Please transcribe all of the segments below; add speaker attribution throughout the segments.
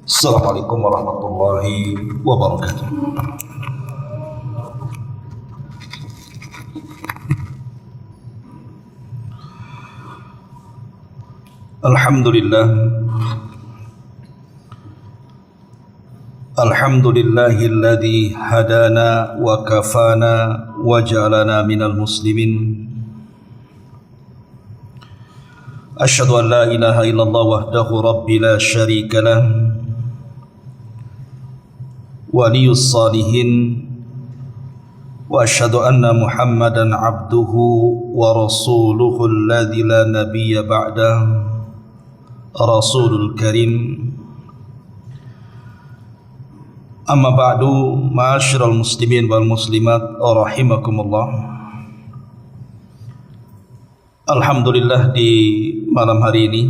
Speaker 1: Assalamualaikum warahmatullahi wabarakatuh. Alhamdulillah. Alhamdulillahilladzi hadana wa kafana wa ja'alana minal muslimin. Asyhadu an la ilaha illallah wahdahu rabbi la syarika lah. Waliyus salihin. Wa asyhadu anna Muhammadan abduhu wa rasuluhu alladzi la nabiyya ba'dah. Rasulul Karim. Amma ba'du, ma'asyiral muslimin wal muslimat rahimakumullah. Alhamdulillah, di malam hari ini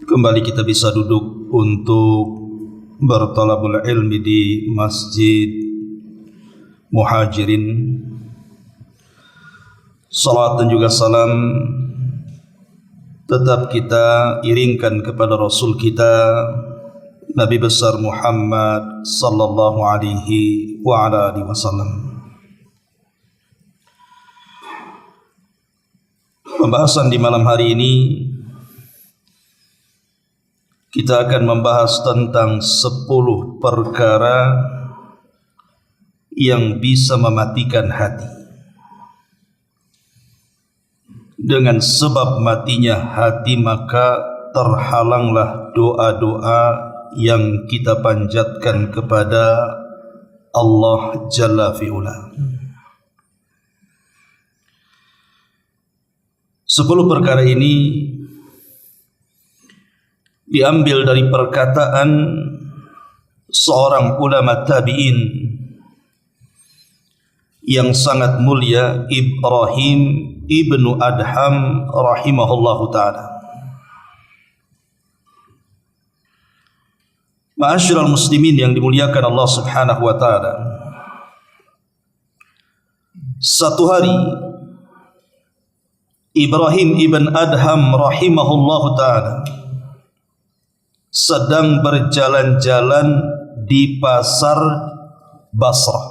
Speaker 1: kembali kita bisa duduk untuk bertalabul ilmi di Masjid Muhajirin. Salat dan juga salam tetap kita iringkan kepada Rasul kita Nabi besar Muhammad sallallahu alaihi wa ala alihi wasallam. Pembahasan di malam hari ini kita akan membahas tentang 10 perkara yang bisa mematikan hati. Dengan sebab matinya hati maka terhalanglah doa-doa yang kita panjatkan kepada Allah Jalla fi'ula. 10 perkara ini diambil dari perkataan seorang ulama tabi'in yang sangat mulia, Ibrahim ibnu Adham rahimahullahu ta'ala. Ma'asyiral muslimin yang dimuliakan Allah subhanahu wa ta'ala, satu hari Ibrahim ibn Adham rahimahullahu ta'ala sedang berjalan-jalan di pasar Basrah.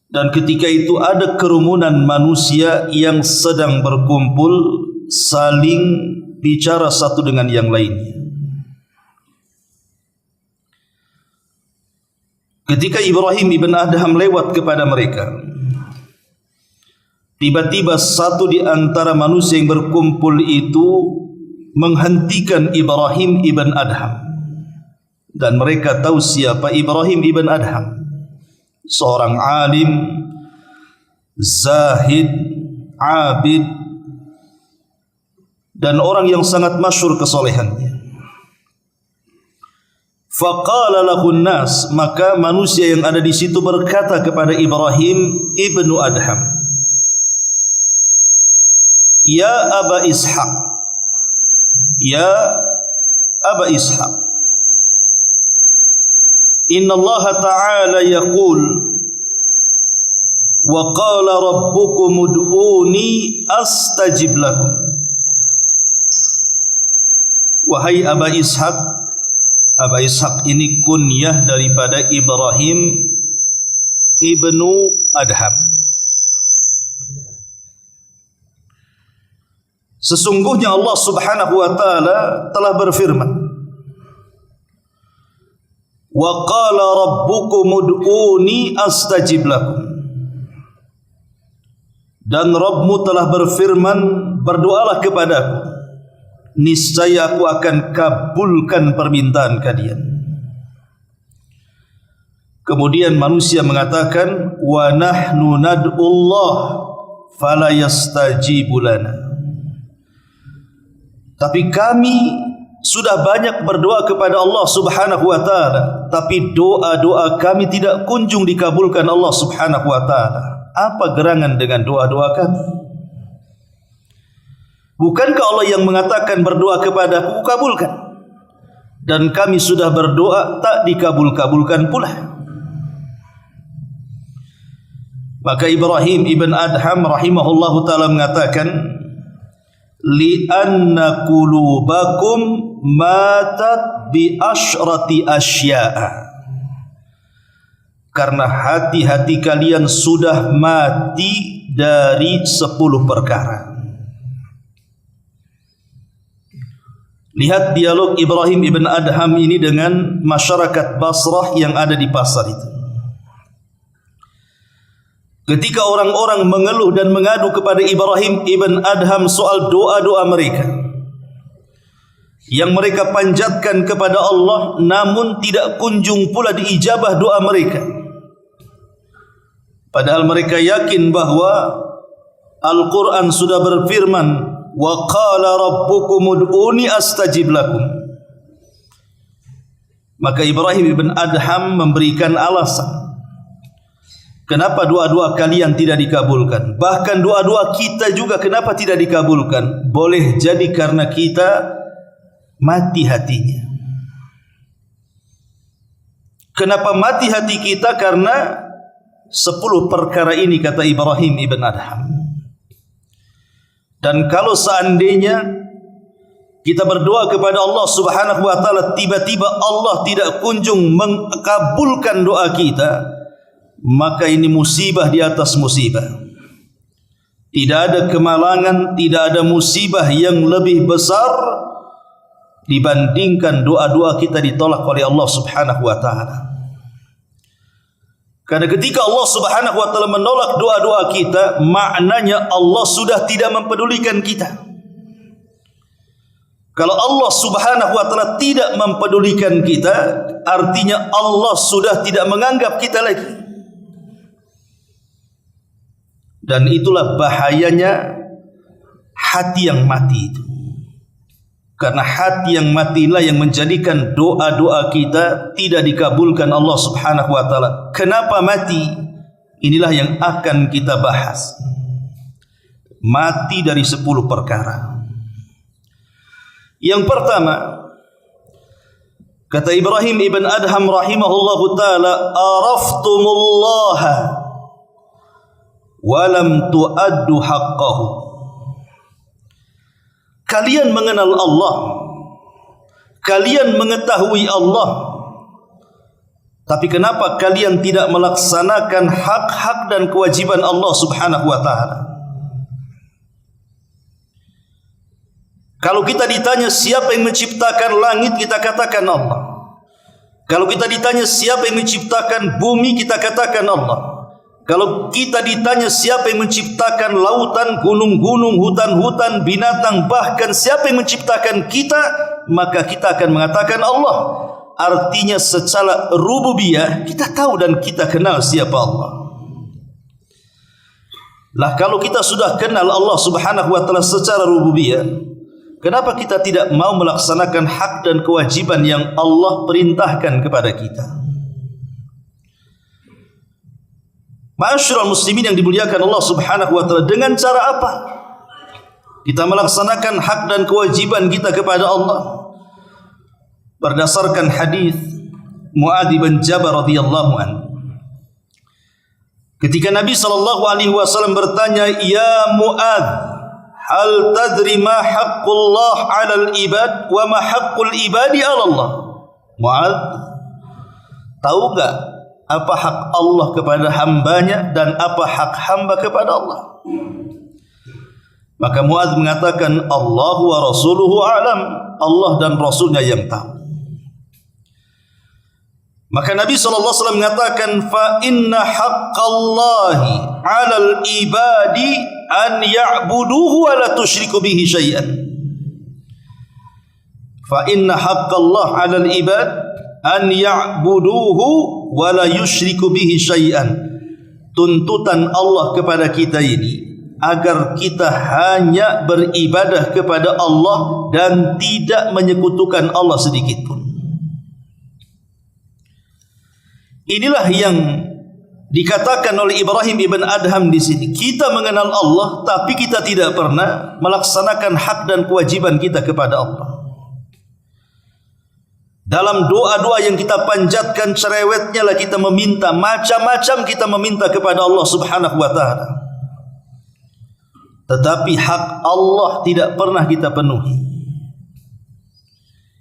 Speaker 1: Dan ketika itu ada kerumunan manusia yang sedang berkumpul, saling bicara satu dengan yang lainnya. Ketika Ibrahim ibn Adham lewat kepada mereka, tiba-tiba satu di antara manusia yang berkumpul itu menghentikan Ibrahim ibn Adham. Dan mereka tahu siapa Ibrahim ibn Adham. Seorang alim, zahid, abid, dan orang yang sangat masyhur kesolehannya. Faqala lahun nas, maka manusia yang ada di situ berkata kepada Ibrahim ibnu Adham, Ya Aba Ishaq, Ya Aba Ishaq, Inna Allah Ta'ala yaqul, wa qala rabbukum ud'uni astajib lakum. Wahai Aba Ishaq, Aba Ishaq ini kunyah daripada Ibrahim ibnu Adham. Sesungguhnya Allah subhanahu wa ta'ala telah berfirman, wa qala rabbukum ud'uni astajib lakum. Dan Rabbmu telah berfirman, berdoalah kepadaku, niscaya aku akan kabulkan permintaan kalian. Kemudian manusia mengatakan, wa nahnu nad'ullah fala yastajibu lana. Tapi kami sudah banyak berdoa kepada Allah subhanahu wa ta'ala, tapi doa-doa kami tidak kunjung dikabulkan Allah subhanahu wa ta'ala. Apa gerangan dengan doa-doa kami? Bukankah Allah yang mengatakan berdoa kepadaku kabulkan? Dan kami sudah berdoa tak dikabul-kabulkan pula. Maka Ibrahim ibn Adham rahimahullahu ta'ala mengatakan, li'anna qulubakum matat bi asyrati asya'a, karena hati-hati kalian sudah mati dari 10 perkara. Lihat dialog Ibrahim ibn Adham ini dengan masyarakat Basrah yang ada di pasar itu. Ketika orang-orang mengeluh dan mengadu kepada Ibrahim ibn Adham soal doa-doa mereka yang mereka panjatkan kepada Allah, namun tidak kunjung pula diijabah doa mereka, padahal mereka yakin bahwa Al-Quran sudah berfirman, wa qala rabbukum ud'uni astajib lakum. Maka Ibrahim ibn Adham memberikan alasan kenapa doa-doa kalian tidak dikabulkan. Bahkan doa-doa kita juga kenapa tidak dikabulkan. Boleh jadi karena kita mati hatinya. Kenapa mati hati kita? Karena 10 perkara ini, kata Ibrahim ibn Adham. Dan kalau seandainya kita berdoa kepada Allah Subhanahu wa taala, tiba-tiba Allah tidak kunjung mengabulkan doa kita, maka ini musibah di atas musibah. Tidak ada kemalangan, tidak ada musibah yang lebih besar dibandingkan doa-doa kita ditolak oleh Allah Subhanahu wa taala. Karena ketika Allah Subhanahu wa taala menolak doa-doa kita, maknanya Allah sudah tidak mempedulikan kita. Kalau Allah Subhanahu wa taala tidak mempedulikan kita, artinya Allah sudah tidak menganggap kita lagi. Dan itulah bahayanya hati yang mati itu. Karena hati yang matilah yang menjadikan doa-doa kita tidak dikabulkan Allah Subhanahu wa taala. Kenapa mati? Inilah yang akan kita bahas. Mati dari 10 perkara. Yang pertama, kata Ibrahim ibn Adham rahimahullahu taala, araftumullaha wa lam tuaddu haqqahu. Kalian mengenal Allah, kalian mengetahui Allah, tapi kenapa kalian tidak melaksanakan hak-hak dan kewajiban Allah Subhanahu wa taala? Kalau kita ditanya siapa yang menciptakan langit, kita katakan Allah. Kalau kita ditanya siapa yang menciptakan bumi, kita katakan Allah. Kalau kita ditanya siapa yang menciptakan lautan, gunung-gunung, hutan-hutan, binatang, bahkan siapa yang menciptakan kita, maka kita akan mengatakan Allah. Artinya secara rububiyah kita tahu dan kita kenal siapa Allah. Lah kalau kita sudah kenal Allah Subhanahu wa taala secara rububiyah, kenapa kita tidak mau melaksanakan hak dan kewajiban yang Allah perintahkan kepada kita? Ma'asyiral muslimin yang dimuliakan Allah Subhanahu wa taala, dengan cara apa kita melaksanakan hak dan kewajiban kita kepada Allah? Berdasarkan hadis Muadz bin Jabal radhiyallahu anhu, ketika Nabi sallallahu alaihi wasallam bertanya, "Ya Muadz, hal tadri ma haqqullah 'alal ibad wa ma haqqul ibadi 'ala Allah?" Muadz, tahu enggak apa hak Allah kepada hambanya dan apa hak hamba kepada Allah? Maka Muadz mengatakan, Allah wa rasuluhu a'lam, Allah dan Rasulnya yang tahu. Maka Nabi SAW mengatakan, fa inna haqqallahi 'alal ibadi an ya'buduhu wa la tusyriku bihi syai'an. Fa inna haqqallah 'alal ibad an ya'buduhu wa la yusyriku bihi syai'an. Tuntutan Allah kepada kita ini agar kita hanya beribadah kepada Allah dan tidak menyekutukan Allah sedikit pun. Inilah yang dikatakan oleh Ibrahim ibn Adham di sini. Kita mengenal Allah, tapi kita tidak pernah melaksanakan hak dan kewajiban kita kepada Allah. Dalam doa-doa yang kita panjatkan, cerewetnya lah kita meminta, macam-macam kita meminta kepada Allah Subhanahu wa taala. tetapi hak Allah tidak pernah kita penuhi.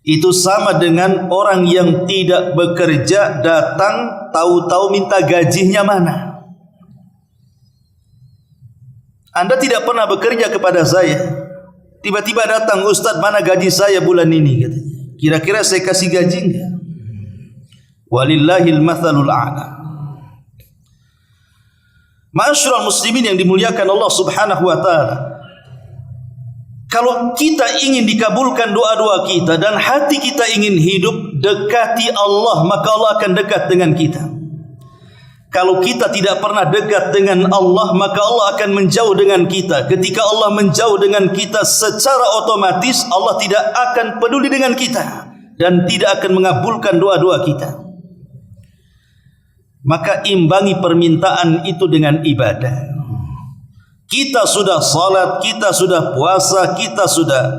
Speaker 1: Itu sama dengan orang yang tidak bekerja, datang tahu-tahu minta gajinya mana. Anda tidak pernah bekerja kepada saya, tiba-tiba datang, Ustaz, mana gaji saya bulan ini, katanya. Kira-kira saya kasih gaji enggak? Walillahil mathalul a'la. Ma'asyiral muslimin yang dimuliakan Allah Subhanahu wa taala. Kalau kita ingin dikabulkan doa-doa kita dan hati kita ingin hidup dekati Allah, maka Allah akan dekat dengan kita. Kalau kita tidak pernah dekat dengan Allah, maka Allah akan menjauh dengan kita. Ketika Allah menjauh dengan kita, secara otomatis Allah tidak akan peduli dengan kita dan tidak akan mengabulkan doa-doa kita. Maka imbangi permintaan itu dengan ibadah. Kita sudah salat, kita sudah puasa, kita sudah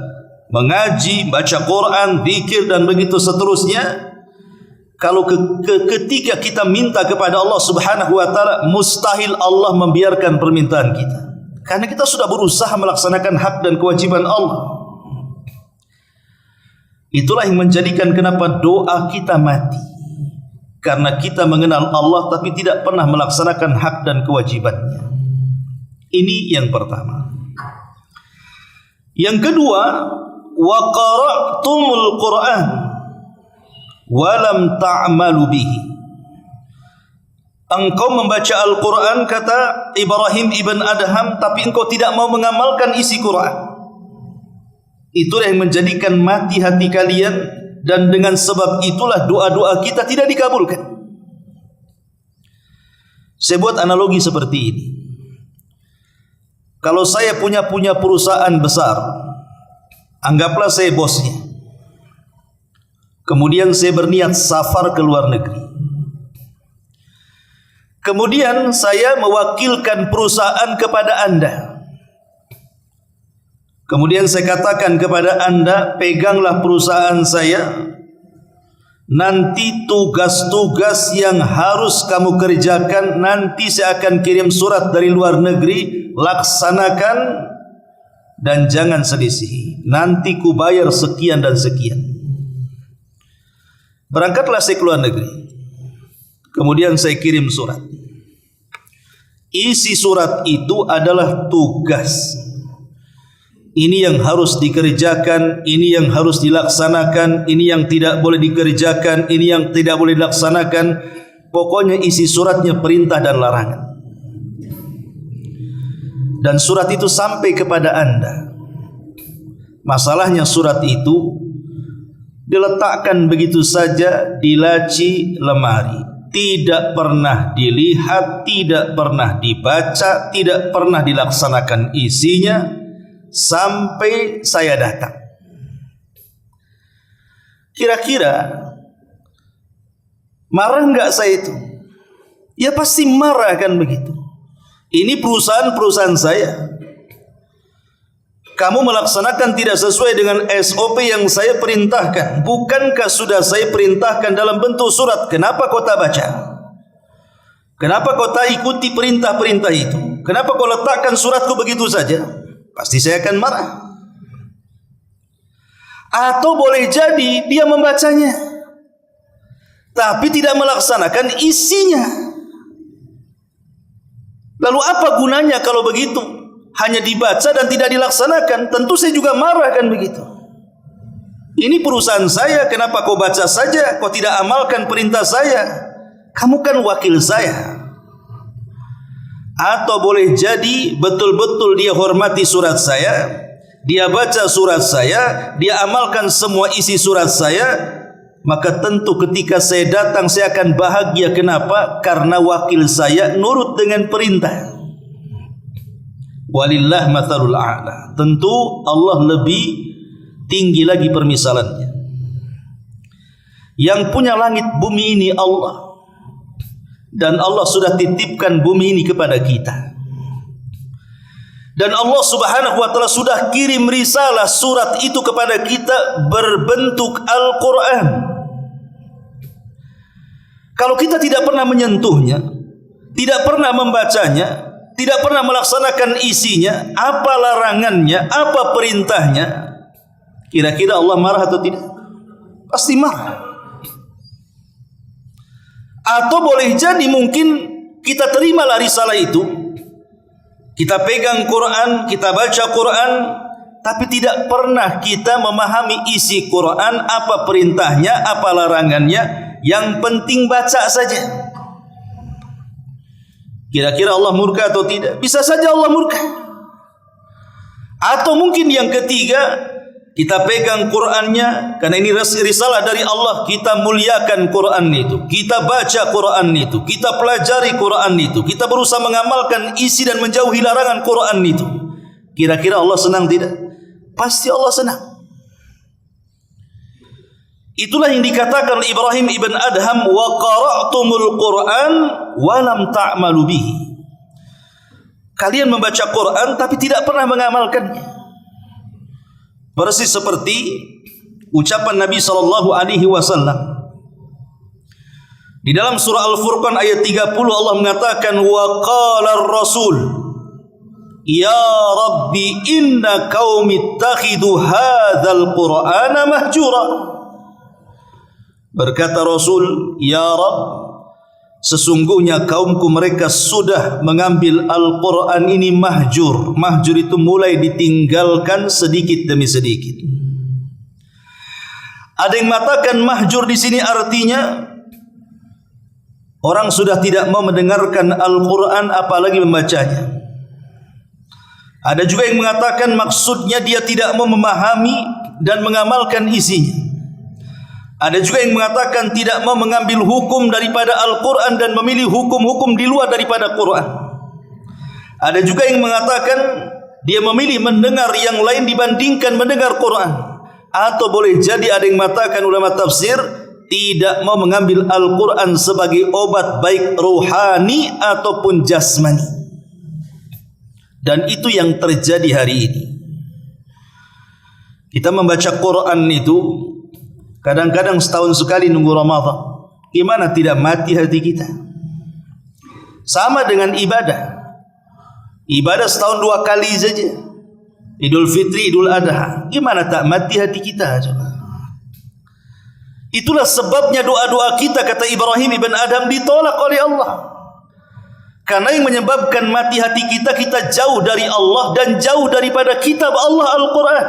Speaker 1: mengaji, baca Quran, zikir dan begitu seterusnya. Kalau ketika kita minta kepada Allah Subhanahu wa taala, mustahil Allah membiarkan permintaan kita. Karena kita sudah berusaha melaksanakan hak dan kewajiban Allah. Itulah yang menjadikan kenapa doa kita mati. Karena kita mengenal Allah tapi tidak pernah melaksanakan hak dan kewajibannya. Ini yang pertama. Yang kedua, wa qara'tumul Qur'an wa lam ta'malu bihi. Engkau membaca Al-Quran, kata Ibrahim ibn Adham, tapi engkau tidak mau mengamalkan isi Quran. Itulah yang menjadikan mati hati kalian. Dan dengan sebab itulah doa-doa kita tidak dikabulkan. Saya buat analogi seperti ini. Kalau saya punya perusahaan besar, anggaplah saya bosnya. Kemudian saya berniat safar ke luar negeri. Kemudian saya mewakilkan perusahaan kepada Anda. Kemudian saya katakan kepada Anda, peganglah perusahaan saya. Nanti tugas-tugas yang harus kamu kerjakan, nanti saya akan kirim surat dari luar negeri, laksanakan dan jangan selisihi. Nanti ku bayar sekian dan sekian. Berangkatlah saya ke luar negeri. Kemudian saya kirim surat. Isi surat itu adalah tugas. Ini yang harus dikerjakan, ini yang harus dilaksanakan, ini yang tidak boleh dikerjakan, ini yang tidak boleh dilaksanakan. Pokoknya isi suratnya perintah dan larangan. Dan surat itu sampai kepada Anda. Masalahnya surat itu diletakkan begitu saja di laci lemari. Tidak pernah dilihat, tidak pernah dibaca, tidak pernah dilaksanakan isinya. Sampai saya datang. Kira-kira marah enggak saya itu? Ya pasti marah kan begitu. Ini perusahaan saya. Kamu melaksanakan tidak sesuai dengan SOP yang saya perintahkan. Bukankah sudah saya perintahkan dalam bentuk surat? Kenapa kau tak baca? Kenapa kau tak ikuti perintah-perintah itu? Kenapa kau letakkan suratku begitu saja? Pasti saya akan marah. Atau boleh jadi dia membacanya, tapi tidak melaksanakan isinya. Lalu apa gunanya kalau begitu? Hanya dibaca dan tidak dilaksanakan. Tentu saya juga marah kan begitu. Ini perusahaan saya, kenapa kau baca saja? Kau tidak amalkan perintah saya? Kamu kan wakil saya. Atau boleh jadi betul-betul dia hormati surat saya, dia baca surat saya, dia amalkan semua isi surat saya, maka tentu ketika saya datang saya akan bahagia. Kenapa? Karena wakil saya nurut dengan perintah. Walillah mathalul a'la. Tentu Allah lebih tinggi lagi permisalannya. Yang punya langit bumi ini Allah. Dan Allah sudah titipkan bumi ini kepada kita. Dan Allah Subhanahu wa taala sudah kirim risalah surat itu kepada kita berbentuk Al-Quran. Kalau kita tidak pernah menyentuhnya, tidak pernah membacanya, tidak pernah melaksanakan isinya, apa larangannya, apa perintahnya, kira-kira Allah marah atau tidak? Pasti marah. Atau boleh jadi mungkin kita terimalah risalah itu, kita pegang Quran, kita baca Quran, tapi tidak pernah kita memahami isi Quran, apa perintahnya, apa larangannya, yang penting baca saja. Kira-kira Allah murka atau tidak? Bisa saja Allah murka. Atau mungkin yang ketiga, kita pegang Qurannya, karena ini risalah dari Allah, kita muliakan Quran itu, kita baca Quran itu, kita pelajari Quran itu, kita berusaha mengamalkan isi dan menjauhi larangan Quran itu. Kira-kira Allah senang tidak? Pasti Allah senang. Itulah yang dikatakan oleh Ibrahim ibn Adham, wa qara'tumul Quran wa lam ta'malu bihi. Kalian membaca Quran tapi tidak pernah mengamalkannya. Persis seperti ucapan Nabi SAW di dalam surah Al-Furqan ayat 30, Allah mengatakan, wa qala ar-rasul ya rabbi inna qaumi ittakhidhu hadzal qur'ana mahjura. Berkata Rasul, ya Rabb, sesungguhnya kaumku mereka sudah mengambil Al-Quran ini mahjur. Mahjur itu mulai ditinggalkan sedikit demi sedikit. Ada yang mengatakan mahjur di sini artinya orang sudah tidak mau mendengarkan Al-Quran apalagi membacanya. Ada juga yang mengatakan maksudnya dia tidak mau memahami dan mengamalkan isinya. Ada juga yang mengatakan tidak mau mengambil hukum daripada Al-Quran dan memilih hukum-hukum di luar daripada Quran. Ada juga yang mengatakan dia memilih mendengar yang lain dibandingkan mendengar Quran. Atau boleh jadi ada yang mengatakan ulama tafsir tidak mau mengambil Al-Quran sebagai obat baik rohani ataupun jasmani. Dan itu yang terjadi hari ini. Kita membaca Quran itu kadang-kadang setahun sekali nunggu Ramadan. Gimana tidak mati hati kita? Sama dengan ibadah. Ibadah setahun 2 kali saja. Idul Fitri, Idul Adha. Gimana tak mati hati kita? Coba. Itulah sebabnya doa-doa kita, kata Ibrahim ibn Adham, ditolak oleh Allah. Karena yang menyebabkan mati hati kita, kita jauh dari Allah dan jauh daripada kitab Allah Al-Quran.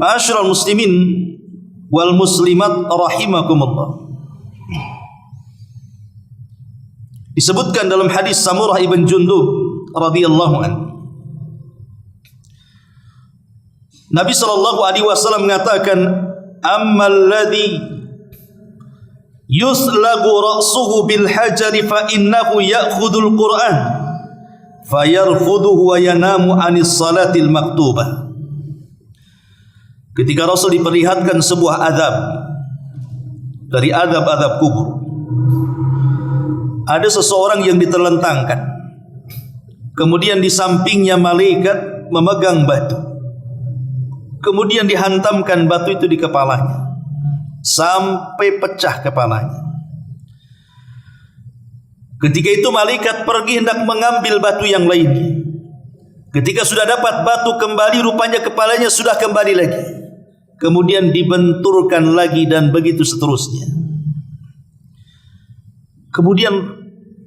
Speaker 1: Ma'asyiral muslimin wal muslimat rahimakumullah. Disebutkan dalam hadis Samurah ibn Jundub radhiyallahu anhu, Nabi SAW mengatakan, ammal ladzi yuslagu ra'suhu bil hajari fa innahu ya'khudul Qur'an fayarfuduhu wa yanamu anis salatil maktubah. Ketika Rasul diperlihatkan sebuah azab dari azab-azab kubur, ada seseorang yang diterlentangkan, kemudian di sampingnya malaikat memegang batu, kemudian dihantamkan batu itu di kepalanya sampai pecah kepalanya. Ketika itu malaikat pergi hendak mengambil batu yang lainnya. Ketika sudah dapat batu kembali, rupanya kepalanya sudah kembali lagi. Kemudian dibenturkan lagi dan begitu seterusnya. Kemudian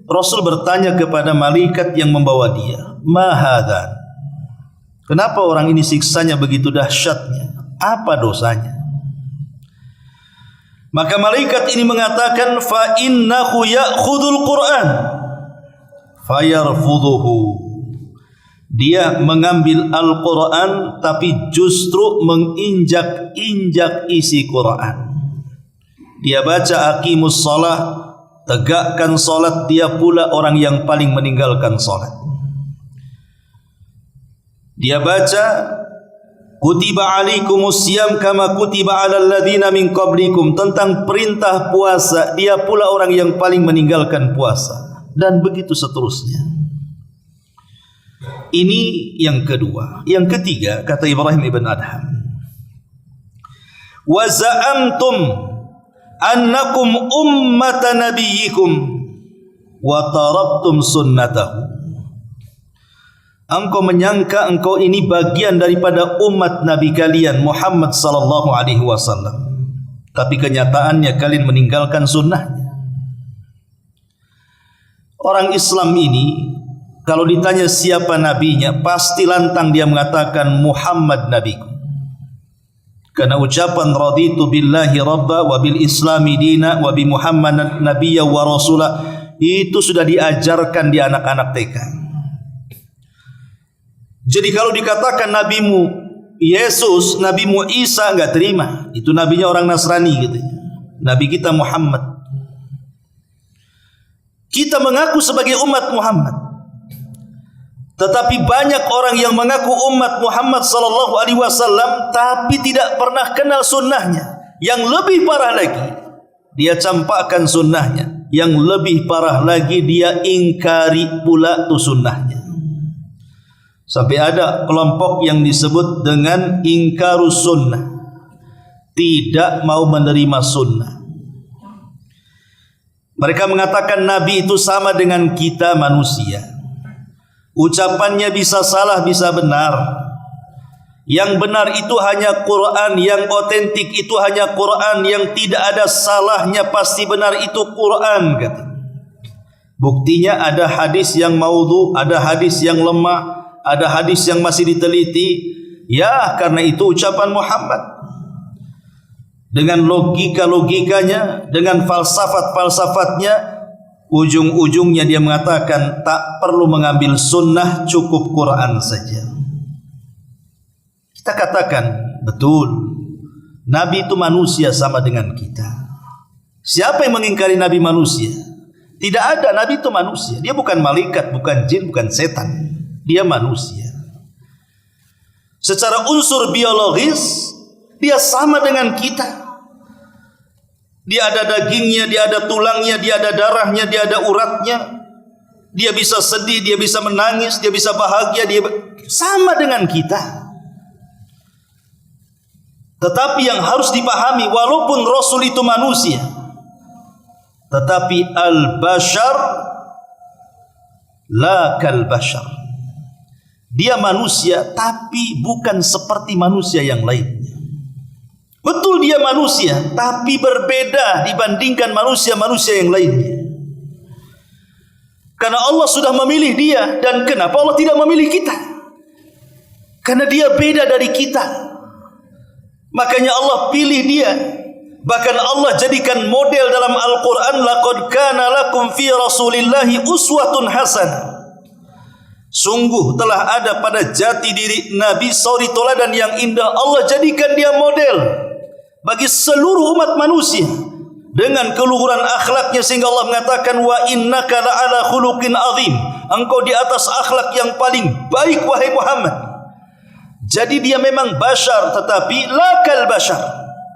Speaker 1: Rasul bertanya kepada malaikat yang membawa dia, ma hadza? Kenapa orang ini siksanya begitu dahsyatnya? Apa dosanya? Maka malaikat ini mengatakan, fa innahu ya'khudul Qur'an fayarfuduhu. Dia mengambil Al-Quran tapi justru menginjak-injak isi Quran. Dia baca aqimus salah, tegakkan salat, dia pula orang yang paling meninggalkan salat. Dia baca kutiba alaikumus siyam kama kutiba alal ladzina min qablikum, tentang perintah puasa, dia pula orang yang paling meninggalkan puasa, dan begitu seterusnya. Ini yang kedua. Yang ketiga, kata Ibrahim ibn Adham, wa za'amtum annakum ummata nabiyyikum wa taraktum sunnatahu. Engkau menyangka engkau ini bagian daripada umat Nabi kalian Muhammad sallallahu alaihi wasallam, tapi kenyataannya kalian meninggalkan sunnahnya. Orang Islam ini kalau ditanya siapa nabinya, pasti lantang dia mengatakan Muhammad nabiku. Karena ucapan raditu billahi rabba wa bil islami dina wa bi Muhammadan nabiyya wa rasula itu sudah diajarkan di anak-anak TK. Jadi kalau dikatakan nabimu Yesus, nabimu Isa, enggak terima. Itu nabinya orang Nasrani gitu. Nabi kita Muhammad. Kita mengaku sebagai umat Muhammad. Tetapi banyak orang yang mengaku umat Muhammad sallallahu alaihi wasallam tapi tidak pernah kenal sunnahnya. Yang lebih parah lagi, dia campakkan sunnahnya. Yang lebih parah lagi, dia ingkari pula tu sunnahnya. Sampai ada kelompok yang disebut dengan ingkarus sunnah, tidak mau menerima sunnah. Mereka mengatakan Nabi itu sama dengan kita manusia. Ucapannya bisa salah, bisa benar. Yang benar itu hanya Quran, yang otentik itu hanya Quran, yang tidak ada salahnya pasti benar itu Quran, kata. Buktinya ada hadis yang maudhu, ada hadis yang lemah, ada hadis yang masih diteliti. Ya, karena itu ucapan Muhammad. Dengan logika-logikanya, dengan falsafat-falsafatnya, ujung-ujungnya dia mengatakan tak perlu mengambil sunnah, cukup Quran saja. Kita katakan betul, Nabi itu manusia sama dengan kita. Siapa yang mengingkari Nabi manusia? Tidak ada. Nabi itu manusia. Dia bukan malaikat, bukan jin, bukan setan. Dia manusia. Secara unsur biologis dia sama dengan kita. Dia ada dagingnya, dia ada tulangnya, dia ada darahnya, dia ada uratnya. Dia bisa sedih, dia bisa menangis, dia bisa bahagia, dia sama dengan kita. Tetapi yang harus dipahami, walaupun Rasul itu manusia, tetapi al-bashar la kal-bashar. Dia manusia tapi bukan seperti manusia yang lainnya. Betul dia manusia tapi berbeda dibandingkan manusia-manusia yang lainnya. Karena Allah sudah memilih dia. Dan kenapa Allah tidak memilih kita? Karena dia beda dari kita. Makanya Allah pilih dia. Bahkan Allah jadikan model dalam Al-Quran. Laqad kana lakum fi rasulillahi uswatun hasanah. Sungguh telah ada pada jati diri Nabi suri teladan yang indah. Allah jadikan dia model bagi seluruh umat manusia dengan keluhuran akhlaknya, sehingga Allah mengatakan wa innaka la'ala khuluqin azim. Engkau di atas akhlak yang paling baik wahai Muhammad. Jadi dia memang bashar tetapi lakal bashar,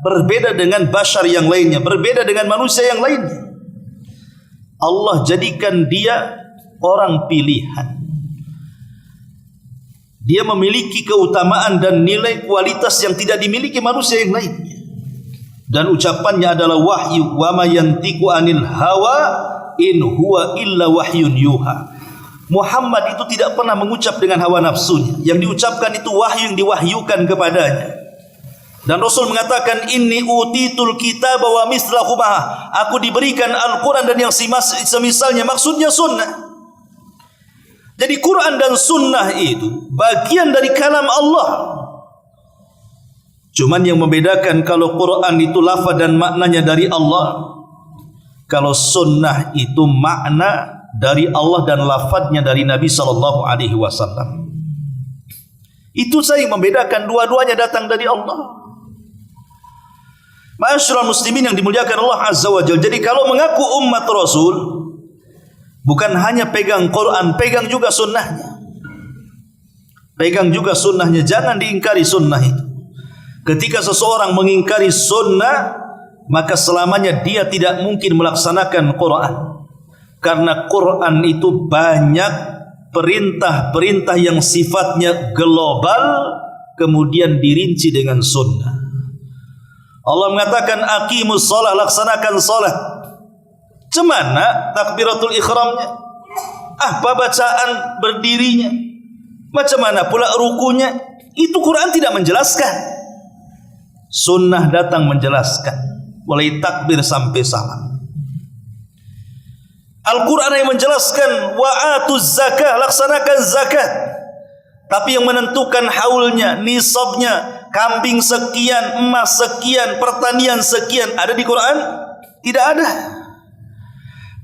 Speaker 1: berbeda dengan bashar yang lainnya, berbeda dengan manusia yang lainnya. Allah jadikan dia orang pilihan. Dia memiliki keutamaan dan nilai kualitas yang tidak dimiliki manusia yang lainnya. Dan ucapannya adalah wahyu. Wa ma yantiqu anil hawa in huwa illa wahyun yuha. Muhammad itu tidak pernah mengucap dengan hawa nafsunya. Yang diucapkan itu wahyu yang diwahyukan kepadanya. Dan Rasul mengatakan inni utitul kitab wa mislahu ma'a. Aku diberikan Al-Quran dan yang semisalnya, maksudnya sunnah. Jadi Quran dan sunnah itu bagian dari kalam Allah. Cuman yang membedakan kalau Quran itu lafaz dan maknanya dari Allah, kalau sunnah itu makna dari Allah dan lafaznya dari Nabi sallallahu alaihi wasallam. Itu saja yang membedakan, dua-duanya datang dari Allah. Ma'asyiral muslimin yang dimuliakan Allah azza wa jalla. Jadi kalau mengaku umat Rasul, bukan hanya pegang Quran, pegang juga sunnahnya. Pegang juga sunnahnya, jangan diingkari sunnah itu. Ketika seseorang mengingkari sunnah, maka selamanya dia tidak mungkin melaksanakan Quran. Karena Quran itu banyak perintah-perintah yang sifatnya global, kemudian dirinci dengan sunnah. Allah mengatakan aqimus shalah, laksanakan salat. Cemana takbiratul ihramnya? Apa bacaan berdirinya? Macam mana pula rukunya? Itu Quran tidak menjelaskan. Sunnah datang menjelaskan, mulai takbir sampai salam. Al-Quran yang menjelaskan wa atuz zakah, laksanakan zakat. Tapi yang menentukan haulnya, nisabnya, kambing sekian, emas sekian, pertanian sekian, ada di Quran? Tidak ada.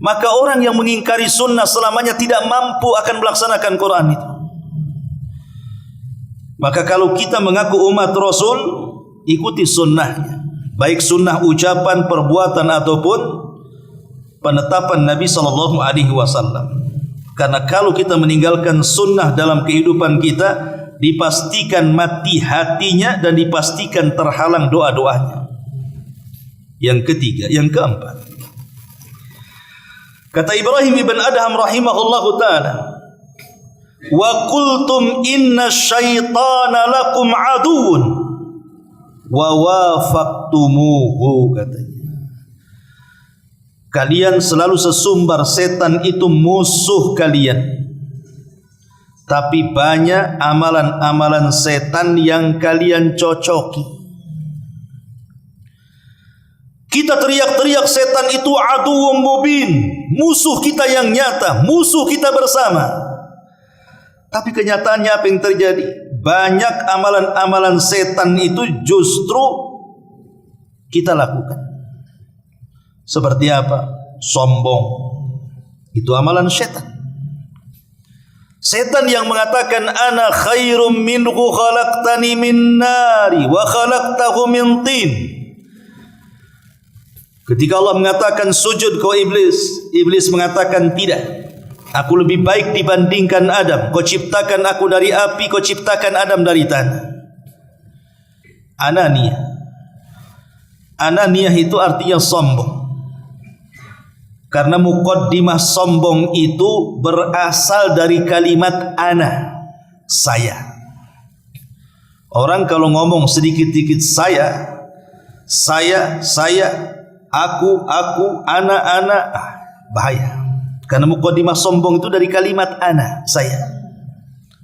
Speaker 1: Maka orang yang mengingkari sunnah selamanya tidak mampu akan melaksanakan Quran itu. Maka kalau kita mengaku umat Rasul, ikuti sunnahnya, baik sunnah ucapan, perbuatan ataupun penetapan Nabi SAW. Karena kalau kita meninggalkan sunnah dalam kehidupan kita, dipastikan mati hatinya dan dipastikan terhalang doa-doanya. Yang ketiga, yang keempat, kata Ibrahim ibn Adham rahimahullahu ta'ala, wa qultum inna syaitana lakum aduun wa wafaqtumuhu, katanya. Kalian selalu sesumbar setan itu musuh kalian. Tapi banyak amalan-amalan setan yang kalian cocoki. Kita teriak-teriak setan itu aduwwum mubin, musuh kita yang nyata, musuh kita bersama. Tapi kenyataannya apa yang terjadi? Banyak amalan-amalan setan itu justru kita lakukan. Seperti apa? Sombong. Itu amalan setan. Setan yang mengatakan ana khairum minhu khalaqtani min nari wa khalaqtahu min tin. Ketika Allah mengatakan sujud kau iblis, iblis mengatakan tidak. Aku lebih baik dibandingkan Adam. Kau ciptakan aku dari api, kau ciptakan Adam dari tanah. Ananiyah. Ananiyah itu artinya sombong. Karena muqaddimah sombong itu berasal dari kalimat ana, saya. Orang kalau ngomong sedikit-sedikit saya, aku, ana, bahaya. Karena muqaddimah sombong itu dari kalimat ana, saya.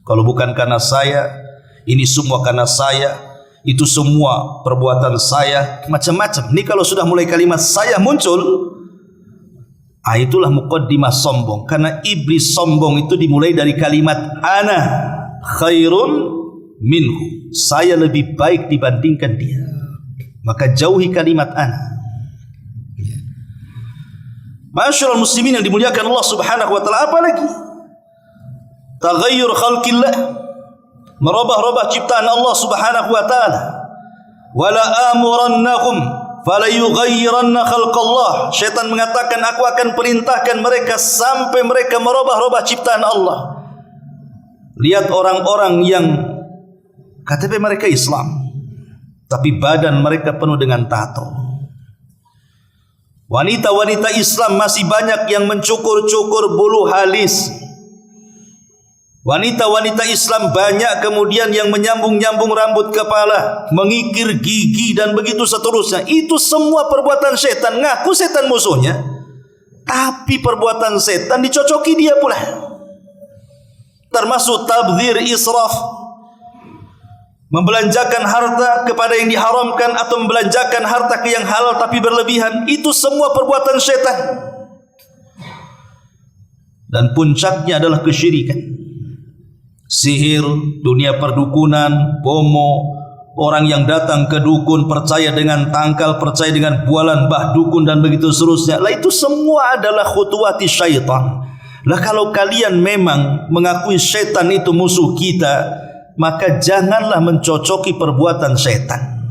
Speaker 1: Kalau bukan karena saya, ini semua karena saya, itu semua perbuatan saya, macam-macam. Ini kalau sudah mulai kalimat saya muncul, itulah muqaddimah sombong. Karena iblis sombong itu dimulai dari kalimat ana khairun minhu, saya lebih baik dibandingkan dia. Maka jauhi kalimat ana. Masyaallah muslimin yang dimuliakan Allah Subhanahu wa taala, apa lagi? Taghayyur khalqillah, merubah-rubah ciptaan Allah Subhanahu wa taala. Wala amurannahum fala yughayyiranna khalqallah. Syaitan mengatakan aku akan perintahkan mereka sampai mereka merubah-rubah ciptaan Allah. Lihat orang-orang yang KTP mereka Islam, tapi badan mereka penuh dengan tato. Wanita-wanita Islam masih banyak yang mencukur-cukur bulu halis. Wanita-wanita Islam banyak kemudian yang menyambung-nyambung rambut kepala, mengikir gigi dan begitu seterusnya. Itu semua perbuatan setan. Ngaku setan musuhnya, tapi perbuatan setan dicocoki dia pula. Termasuk tabdzir, israf, membelanjakan harta kepada yang diharamkan atau membelanjakan harta ke yang halal tapi berlebihan. Itu semua perbuatan setan. Dan puncaknya adalah kesyirikan. Sihir, dunia perdukunan, bomo, orang yang datang ke dukun percaya dengan tangkal, percaya dengan bualan bah dukun dan begitu seterusnya. Lah itu semua adalah khutuwati syaitan. Lah kalau kalian memang mengakui syaitan itu musuh kita, maka janganlah mencocoki perbuatan setan.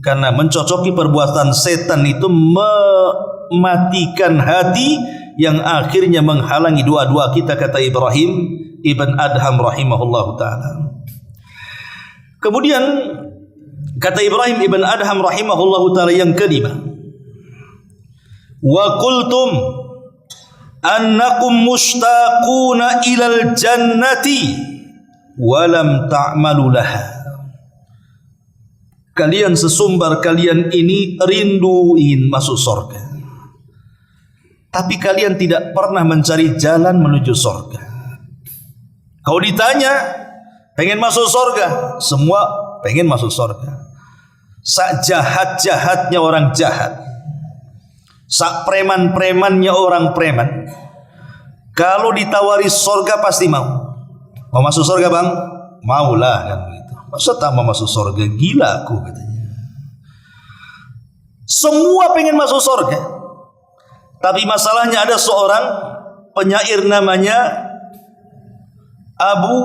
Speaker 1: Karena mencocoki perbuatan setan itu mematikan hati yang akhirnya menghalangi doa-doa kita, kata Ibrahim ibn Adham rahimahullahu ta'ala. Kemudian kata Ibrahim ibn Adham rahimahullahu ta'ala yang kelima, wa qultum annakum mushtaquna ilal jannati walam ta'malu laha. Kalian sesumbar kalian ini rindu ingin masuk surga, tapi kalian tidak pernah mencari jalan menuju surga. Kau ditanya, pengen masuk surga? Semua pengen masuk surga. Sak jahat-jahatnya orang jahat, sak preman-premannya orang preman, kalau ditawari surga pasti mau. Mau masuk surga bang? Maulah kan begitu. Masa tak mau masuk surga? Gila aku katanya. Semua pengen masuk surga. Tapi masalahnya ada seorang penyair namanya Abu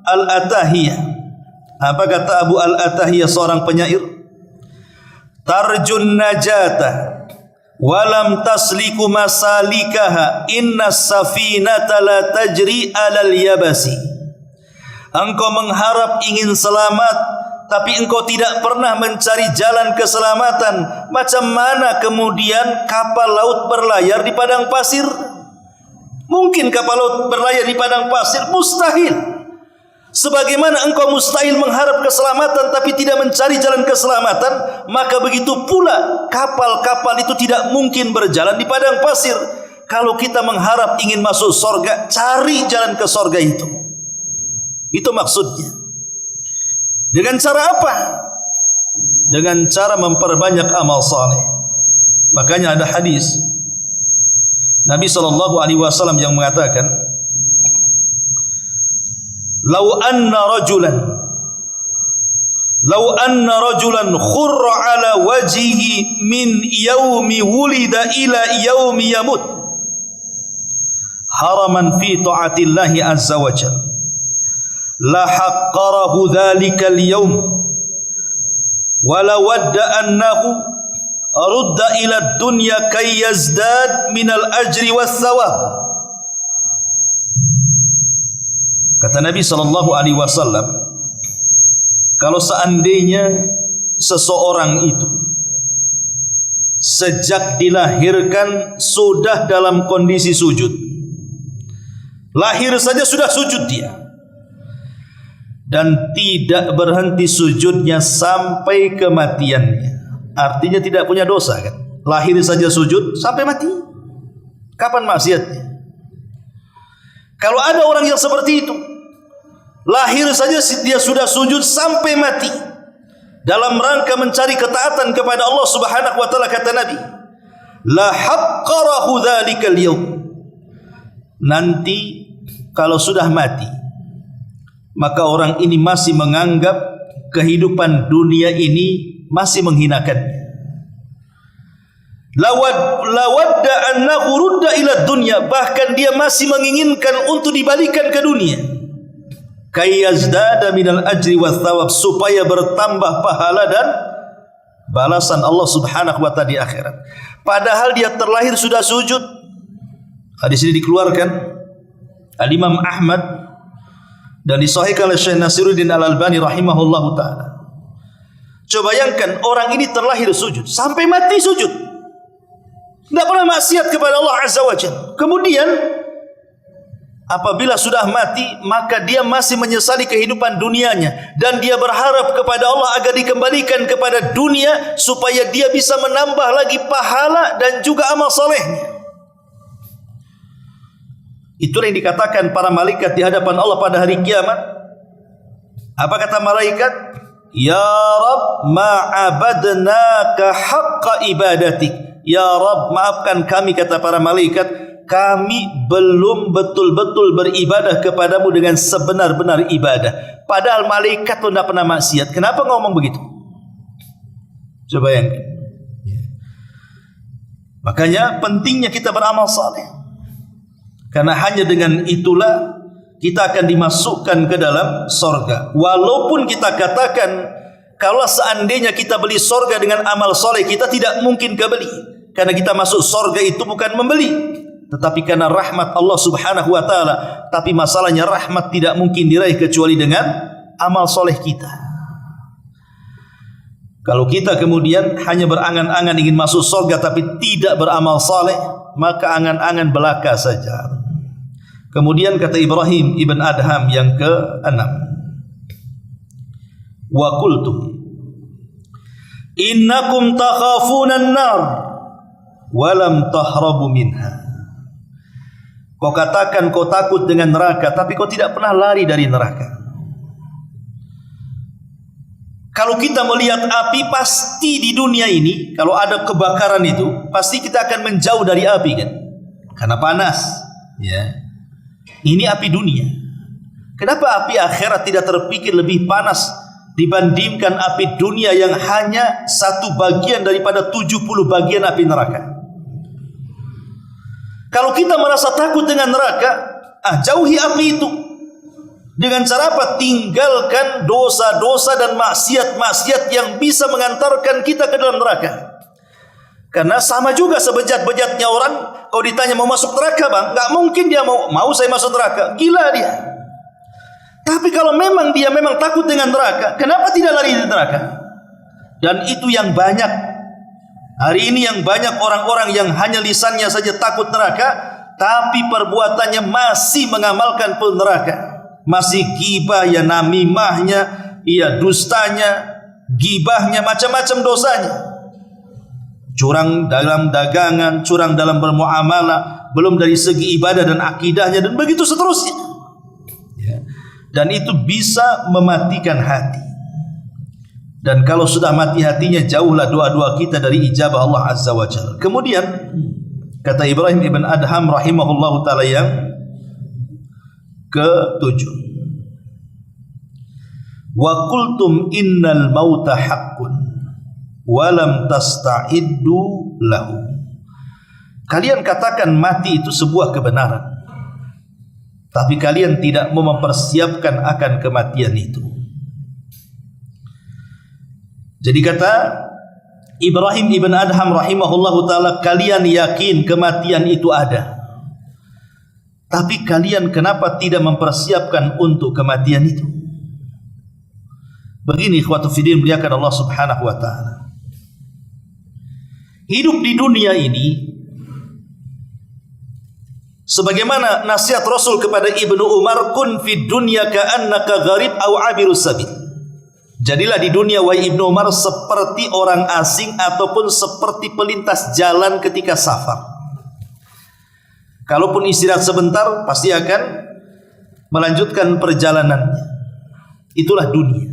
Speaker 1: Al-Atahiyah. Apa kata Abu Al-Atahiyah, seorang penyair? Tarjun najata walam tasliku masalikaha inna safinata la tajri alal yabasi. Engkau mengharap ingin selamat, tapi engkau tidak pernah mencari jalan keselamatan. Macam mana kemudian kapal laut berlayar di padang pasir? Mungkin kapal laut berlayar di padang pasir? Mustahil. Sebagaimana engkau mustahil mengharap keselamatan tapi tidak mencari jalan keselamatan, maka begitu pula kapal-kapal itu tidak mungkin berjalan di padang pasir. Kalau kita mengharap ingin masuk surga, cari jalan ke surga itu. Itu maksudnya. Dengan cara apa? Dengan cara memperbanyak amal saleh. Makanya ada hadis Nabi SAW yang mengatakan, Lau anna rajulan khurra ala wajhihi min yaumi wulida ila yaumi yamut haraman fi ta'atillahi azza wa jalla la haqqarahu dhalika al-yawm wa la wadda annahu rudda ila ad-dunya kay yazdad min al-ajri was-thawab. Kata Nabi SAW, kalau seandainya seseorang itu sejak dilahirkan sudah dalam kondisi sujud, lahir saja sudah sujud dia, dan tidak berhenti sujudnya sampai kematiannya, artinya tidak punya dosa kan? Lahir saja sujud sampai mati. Kapan maksiatnya? Kalau ada orang yang seperti itu, lahir saja dia sudah sujud sampai mati dalam rangka mencari ketaatan kepada Allah Subhanahu wa taala, kata Nabi, la haqqarahu dzalikal yaum. Nanti kalau sudah mati, maka orang ini masih menganggap kehidupan dunia ini masih menghinakannya. Lawadda annahu rudda ila dunya, bahkan dia masih menginginkan untuk dibalikan ke dunia. Kayyazdada minal ajri was thawab, supaya bertambah pahala dan balasan Allah Subhanahu wa taala di akhirat. Padahal dia terlahir sudah sujud. Hadis ini dikeluarkan Al-Imam Ahmad dan disahihkan oleh Syekh Nasiruddin Al-Albani rahimahullahu taala. Coba bayangkan, orang ini terlahir sujud sampai mati sujud, tidak pernah maksiat kepada Allah Azza wa Jalla. Kemudian apabila sudah mati, maka dia masih menyesali kehidupan dunianya dan dia berharap kepada Allah agar dikembalikan kepada dunia supaya dia bisa menambah lagi pahala dan juga amal solehnya. Itulah yang dikatakan para malaikat di hadapan Allah pada hari kiamat. Apa kata malaikat? Ya Rabb, ma'abadnaka haqqa ibadatik. Ya Rabb, maafkan kami, kata para malaikat, kami belum betul-betul beribadah kepadamu dengan sebenar-benar ibadah. Padahal malaikat pun tidak pernah maksiat. Kenapa ngomong begitu? Coba bayangkan. Makanya pentingnya kita beramal saleh. Karena hanya dengan itulah kita akan dimasukkan ke dalam surga. Walaupun kita katakan, kalau seandainya kita beli surga dengan amal soleh, kita tidak mungkin kebeli. Karena kita masuk surga itu bukan membeli, tetapi karena rahmat Allah Subhanahu wa taala. Tapi masalahnya rahmat tidak mungkin diraih kecuali dengan amal soleh kita. Kalau kita kemudian hanya berangan-angan ingin masuk surga tapi tidak beramal soleh, maka angan-angan belaka saja. Kemudian kata Ibrahim ibn Adham yang ke-6, wa qultum innakum takhafuna an-nar wa lam tahrabu minha. Kau katakan kau takut dengan neraka, tapi kau tidak pernah lari dari neraka. Kalau kita melihat api, pasti di dunia ini kalau ada kebakaran itu, pasti kita akan menjauh dari api kan? Karena panas. Ya. Ini api dunia. Kenapa api akhirat tidak terpikir lebih panas dibandingkan api dunia yang hanya satu bagian daripada 70 bagian api neraka? Kalau kita merasa takut dengan neraka, jauhi api itu. Dengan cara apa? Tinggalkan dosa-dosa dan maksiat-maksiat yang bisa mengantarkan kita ke dalam neraka. Karena sama juga sebejat-bejatnya orang, kalau ditanya mau masuk neraka bang, nggak mungkin dia mau saya masuk neraka. Gila dia. Tapi kalau memang dia memang takut dengan neraka, kenapa tidak lari dari neraka? Dan itu yang banyak. Hari ini yang banyak orang-orang yang hanya lisannya saja takut neraka, tapi perbuatannya masih mengamalkan neraka. Masih gibah, ya namimahnya, ya dustanya, gibahnya, macam-macam dosanya. Curang dalam dagangan, curang dalam bermuamalah, belum dari segi ibadah dan akidahnya, dan begitu seterusnya. Ya. Dan itu bisa mematikan hati. Dan kalau sudah mati hatinya, jauhlah doa-doa kita dari ijabah Allah Azza wa Jalla. Kemudian kata Ibrahim ibn Adham rahimahullahu ta'ala yang ke-7, wa qultum innal mauta haqqun walam tasta'iddu lahu. Kalian katakan mati itu sebuah kebenaran, tapi kalian tidak mau mempersiapkan akan kematian itu. Jadi kata Ibrahim ibn Adham rahimahullahu ta'ala, kalian yakin kematian itu ada, tapi kalian kenapa tidak mempersiapkan untuk kematian itu? Begini ikhwatu fiddin, muliakan Allah subhanahu wa ta'ala. Hidup di dunia ini, sebagaimana nasihat Rasul kepada Ibnu Umar, kun fid dunya ka'annaka gharib au abirus sabil. Jadilah di dunia, wahai Ibnu Umar, seperti orang asing ataupun seperti pelintas jalan ketika safar. Kalaupun istirahat sebentar, pasti akan melanjutkan perjalanannya. Itulah dunia.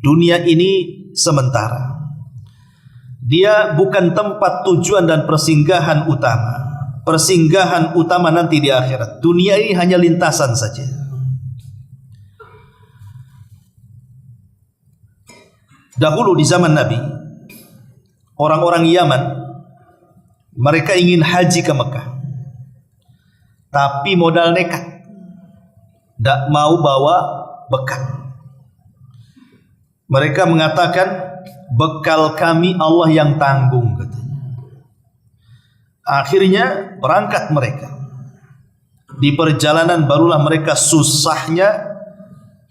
Speaker 1: Dunia ini sementara. Dia bukan tempat tujuan dan persinggahan utama. Persinggahan utama nanti di akhirat. Dunia ini hanya lintasan saja. Dahulu di zaman Nabi, orang-orang Yaman, mereka ingin haji ke Mekah, tapi modal nekat, tidak mau bawa bekal. Mereka mengatakan, bekal kami Allah yang tanggung, katanya. Akhirnya berangkat mereka. Di perjalanan barulah mereka susahnya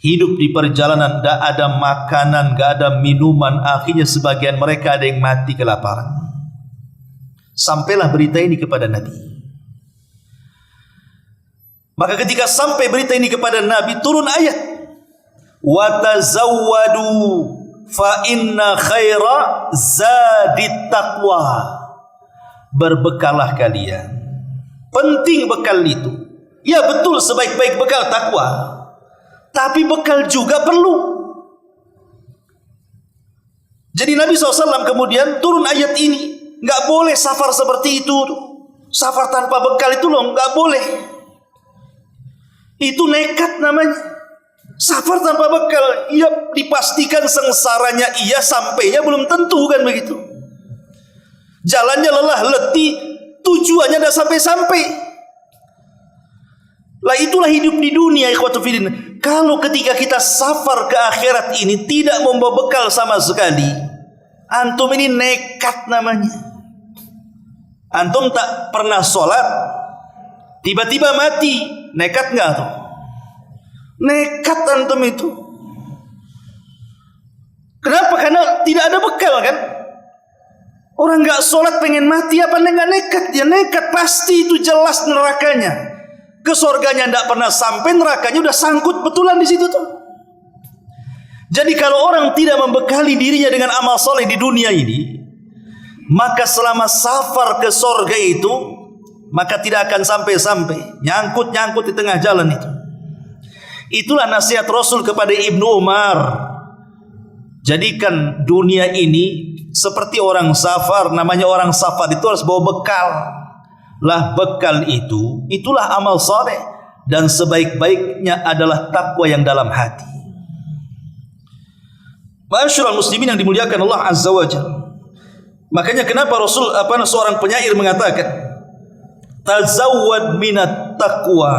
Speaker 1: hidup di perjalanan, tidak ada makanan, tidak ada minuman. Akhirnya sebagian mereka ada yang mati kelaparan. Sampailah berita ini kepada Nabi. Maka ketika sampai berita ini kepada Nabi, turun ayat, wa tazawwadu fa inna khaira zadit taqwa. Berbekalah kalian. Penting bekal itu. Ya betul, sebaik-baik bekal takwa. Tapi bekal juga perlu. Jadi Nabi SAW kemudian turun ayat ini. Nggak boleh safar seperti itu. Safar tanpa bekal itu loh, nggak boleh. Itu nekat namanya. Safar tanpa bekal, ia dipastikan sengsaranya, ia sampainya belum tentu, kan begitu. Jalannya lelah, letih, tujuannya tidak sampai-sampai. Lah itulah hidup di dunia, ikhwatu fiddin. Kalau ketika kita safar ke akhirat ini tidak membawa bekal sama sekali, antum ini nekat namanya. Antum tak pernah sholat, tiba-tiba mati, nekat nggak tuh? Nekat antum itu. Kenapa? Karena tidak ada bekal kan? Orang nggak sholat pengen mati apa nggak nekat? Dia nekat, pasti itu jelas nerakanya. Ke surganya tidak pernah sampai, nerakanya udah sangkut betulan di situ tuh. Jadi kalau orang tidak membekali dirinya dengan amal soleh di dunia ini, maka selama safar ke surga itu maka tidak akan sampai-sampai, nyangkut-nyangkut di tengah jalan itu. Itulah nasihat Rasul kepada Ibnu Umar. Jadikan dunia ini seperti orang safar. Namanya orang safar itu harus bawa bekal. Lah bekal itu, itulah amal saleh, dan sebaik-baiknya adalah takwa yang dalam hati. Ma'asyiral muslimin yang dimuliakan Allah Azza wa Jalla. Makanya kenapa Rasul seorang penyair mengatakan, tazawwad minat taqwa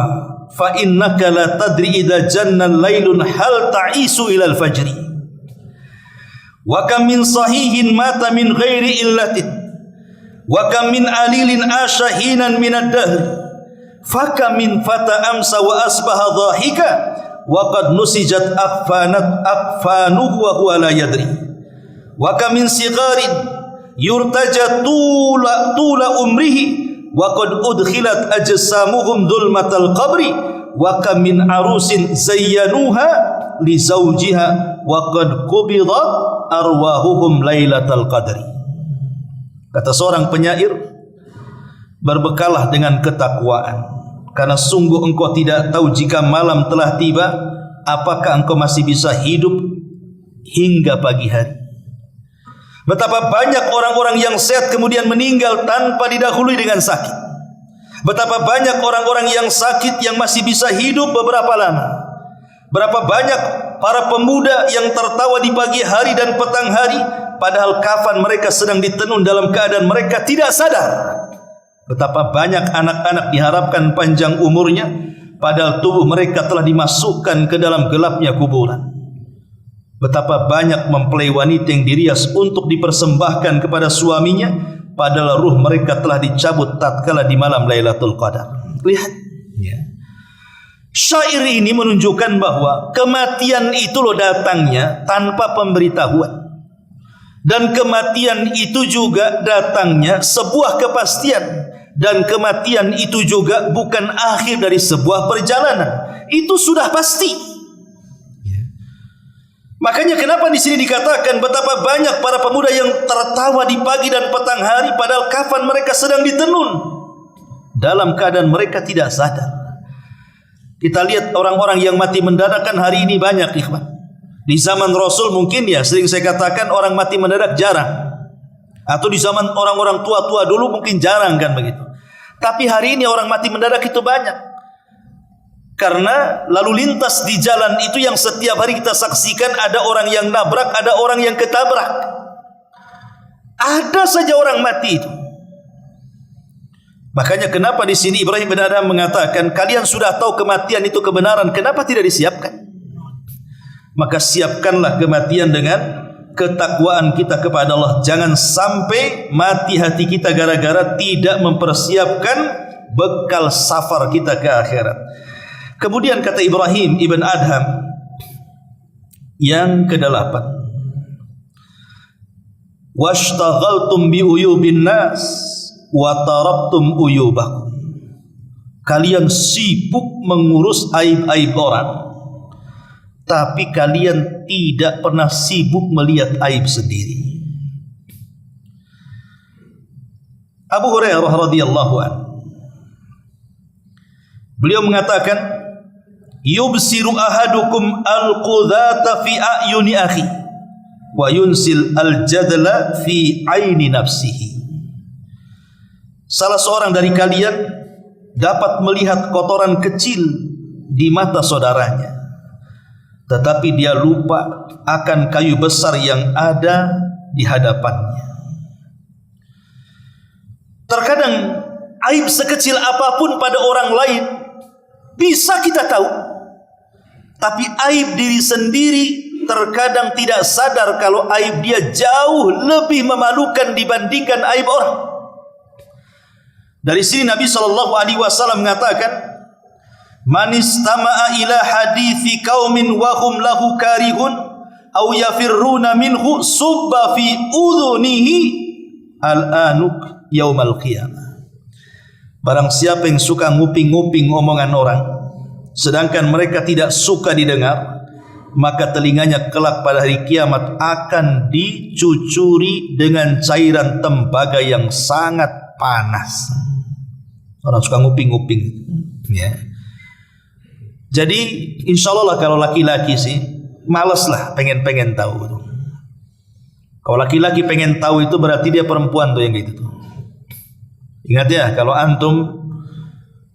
Speaker 1: fa innaka la tadri idza janna lailun hal ta'isu ila al-fajri. Wa kam min sahihin mata min ghairi illatin wa kam min alilin ashahinan min ad-dahr fa kam min fata amsa wa asbaha dhahika wa qad nusijat akfanuhu wa huwa la yadri wa kam min sigharin yurtaja tula umrihi wa qad udkhilat ajsamuhum dhulmatal qabri wa kam min arusin zayyanuha li zawjiha wa qad qubidat arwahuhum lailatal qadri. Kata seorang penyair, berbekalah dengan ketakwaan, karena sungguh engkau tidak tahu jika malam telah tiba, apakah engkau masih bisa hidup hingga pagi hari. Betapa banyak orang-orang yang sehat kemudian meninggal tanpa didahului dengan sakit. Betapa banyak orang-orang yang sakit yang masih bisa hidup beberapa lama. Berapa banyak para pemuda yang tertawa di pagi hari dan petang hari, padahal kafan mereka sedang ditenun dalam keadaan mereka tidak sadar. Betapa banyak anak-anak diharapkan panjang umurnya, padahal tubuh mereka telah dimasukkan ke dalam gelapnya kuburan. Betapa banyak mempelai wanita yang dirias untuk dipersembahkan kepada suaminya, padahal ruh mereka telah dicabut tatkala di malam Lailatul Qadar. Lihat, ya. Syair ini menunjukkan bahwa kematian itu loh datangnya tanpa pemberitahuan, dan kematian itu juga datangnya sebuah kepastian, dan kematian itu juga bukan akhir dari sebuah perjalanan. Itu sudah pasti. Makanya kenapa di sini dikatakan betapa banyak para pemuda yang tertawa di pagi dan petang hari, padahal kafan mereka sedang ditenun dalam keadaan mereka tidak sadar. Kita lihat orang-orang yang mati mendadak kan hari ini banyak, ikhwan. Di zaman Rasul mungkin ya sering saya katakan orang mati mendadak jarang. Atau di zaman orang-orang tua-tua dulu mungkin jarang kan begitu. Tapi hari ini orang mati mendadak itu banyak. Karena lalu lintas di jalan itu yang setiap hari kita saksikan, ada orang yang nabrak, ada orang yang ketabrak. Ada saja orang mati itu. Makanya kenapa di sini Ibrahim bin Adham mengatakan, kalian sudah tahu kematian itu kebenaran, kenapa tidak disiapkan? Maka siapkanlah kematian dengan ketakwaan kita kepada Allah. Jangan sampai mati hati kita gara-gara tidak mempersiapkan bekal safar kita ke akhirat. Kemudian kata Ibrahim ibn Adham yang ke-8, washtaghaltum bi uyubin nas wa tarabtum uyubakum. Kalian sibuk mengurus aib-aib orang, tapi kalian tidak pernah sibuk melihat aib sendiri. Abu Hurairah radhiyallahu anhu, beliau mengatakan, yubsiru ahadukum al-qudhata fi a'yuni akhi wa yunsil al-jadla fi aini nafsihi. Salah seorang dari kalian dapat melihat kotoran kecil di mata saudaranya, tetapi dia lupa akan kayu besar yang ada di hadapannya. Terkadang aib sekecil apapun pada orang lain bisa kita tahu, tapi aib diri sendiri terkadang tidak sadar kalau aib dia jauh lebih memalukan dibandingkan aib orang. Dari sini Nabi SAW mengatakan, man istama'a ila hadithi qaumin wa hum lahu karihun aw yafirruna minhu subba fi udhunihi al-anuk yaumal qiyamah. Barang siapa yang suka nguping-nguping omongan orang sedangkan mereka tidak suka didengar, maka telinganya kelak pada hari kiamat akan dicucuri dengan cairan tembaga yang sangat panas. Orang suka nguping-nguping. Ya. Jadi insya Allah lah kalau laki-laki sih males lah pengen tahu. Kalau laki-laki pengen tahu itu berarti dia perempuan tuh yang gitu tuh. Ingat ya, kalau antum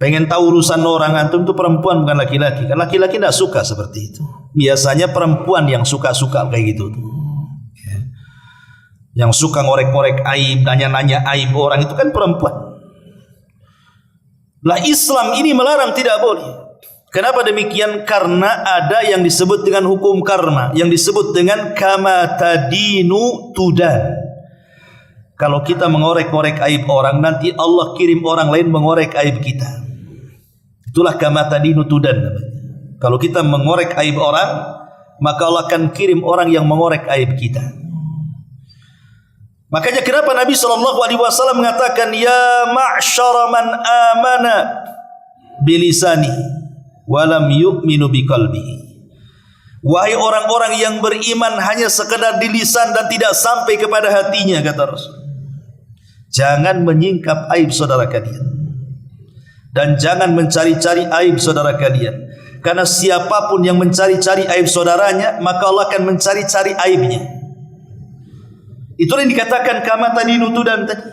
Speaker 1: pengen tahu urusan orang, antum itu perempuan bukan laki-laki. Kan laki-laki tidak suka seperti itu. Biasanya perempuan yang suka kayak gitu tuh. Ya. Yang suka ngorek-ngorek aib, nanya-nanya aib orang itu kan perempuan. Lah Islam ini melarang, tidak boleh. Kenapa demikian? Karena ada yang disebut dengan hukum karma, yang disebut dengan kama tadinu tudan. Kalau kita mengorek-ngorek aib orang, nanti Allah kirim orang lain mengorek aib kita. Itulah kama tadinu tudan namanya. Kalau kita mengorek aib orang, maka Allah akan kirim orang yang mengorek aib kita. Makanya kenapa Nabi SAW mengatakan, ya ma'syara man amana bilisani walam yu'minu biqalbihi. Wahai orang-orang yang beriman hanya sekedar di lisan dan tidak sampai kepada hatinya, kata Rasul. Jangan menyingkap aib saudara kalian, dan jangan mencari-cari aib saudara kalian. Karena siapapun yang mencari-cari aib saudaranya, maka Allah akan mencari-cari aibnya. Itulah yang dikatakan kama tadinu tudan tadi.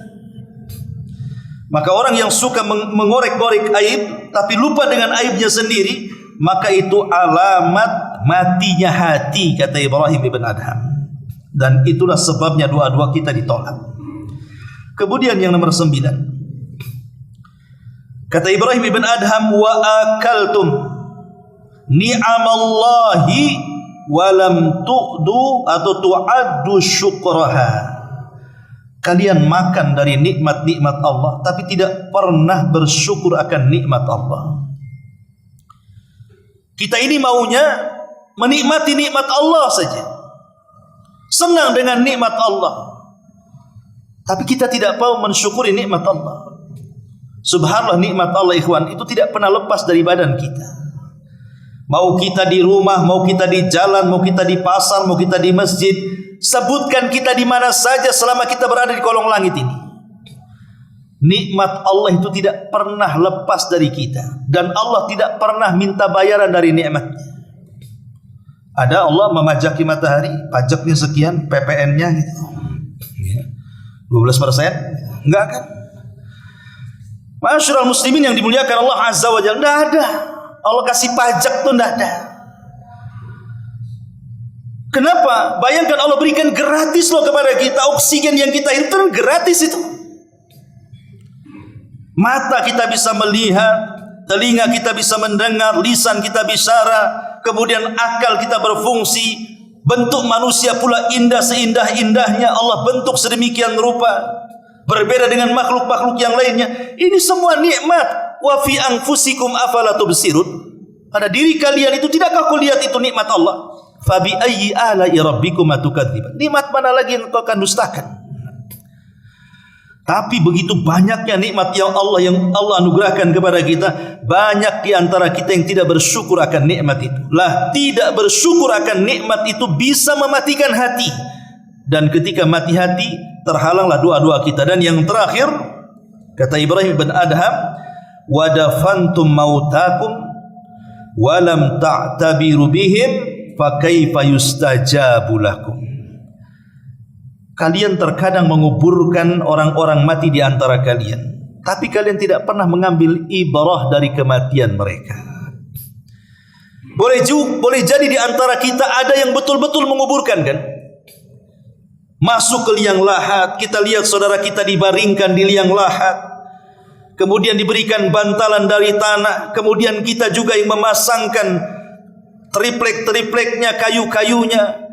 Speaker 1: Maka orang yang suka mengorek-ngorek aib tapi lupa dengan aibnya sendiri, maka itu alamat matinya hati, kata Ibrahim ibn Adham. Dan itulah sebabnya doa-doa kita ditolak. Kemudian yang nomor 9, kata Ibrahim ibn Adham, wa akaltum ni'amallahi walam tu'du atau tu'addu syukraha. Kalian makan dari nikmat-nikmat Allah tapi tidak pernah bersyukur akan nikmat Allah. Kita ini maunya menikmati nikmat Allah saja, senang dengan nikmat Allah, tapi kita tidak mau mensyukuri nikmat Allah. Subhanallah, nikmat Allah ikhwan itu tidak pernah lepas dari badan kita. Mau kita di rumah, mau kita di jalan, mau kita di pasar, mau kita di masjid, sebutkan kita di mana saja selama kita berada di kolong langit ini. Nikmat Allah itu tidak pernah lepas dari kita, dan Allah tidak pernah minta bayaran dari nikmatnya. Ada Allah memajaki matahari, pajaknya sekian, PPN-nya gitu. 12%? Enggak kan? Masyarul muslimin yang dimuliakan Allah Azza wa Jalla, enggak ada. Allah kasih pajak tuh enggak ada. Kenapa? Bayangkan Allah berikan gratis loh kepada kita. Oksigen yang kita hirup itu gratis itu. Mata kita bisa melihat, telinga kita bisa mendengar, lisan kita bicara, kemudian akal kita berfungsi. Bentuk manusia pula indah seindah-indahnya, Allah bentuk sedemikian rupa, berbeda dengan makhluk-makhluk yang lainnya. Ini semua nikmat. Wa fi anfusikum afala tubsirun. Pada diri kalian itu tidakkah kau lihat itu nikmat Allah? Fa bi ayyi ala'i rabbikuma tukadziban. Nikmat mana lagi yang kau akan dustakan? Tapi begitu banyaknya nikmat yang Allah anugerahkan kepada kita, banyak di antara kita yang tidak bersyukur akan nikmat itu. Lah, tidak bersyukur akan nikmat itu bisa mematikan hati. Dan ketika mati hati, terhalanglah doa-doa kita. Dan yang terakhir, kata Ibrahim bin Adham, wa dafantum mautakum wa lam ta'tabiru bihim fa kaifa yustajabu lakum. Kalian terkadang menguburkan orang-orang mati di antara kalian, tapi kalian tidak pernah mengambil ibrah dari kematian mereka. Boleh jadi di antara kita ada yang betul-betul menguburkan kan? Masuk ke liang lahat, kita lihat saudara kita dibaringkan di liang lahat, kemudian diberikan bantalan dari tanah, kemudian kita juga yang memasangkan triplek-tripleknya, kayu-kayunya,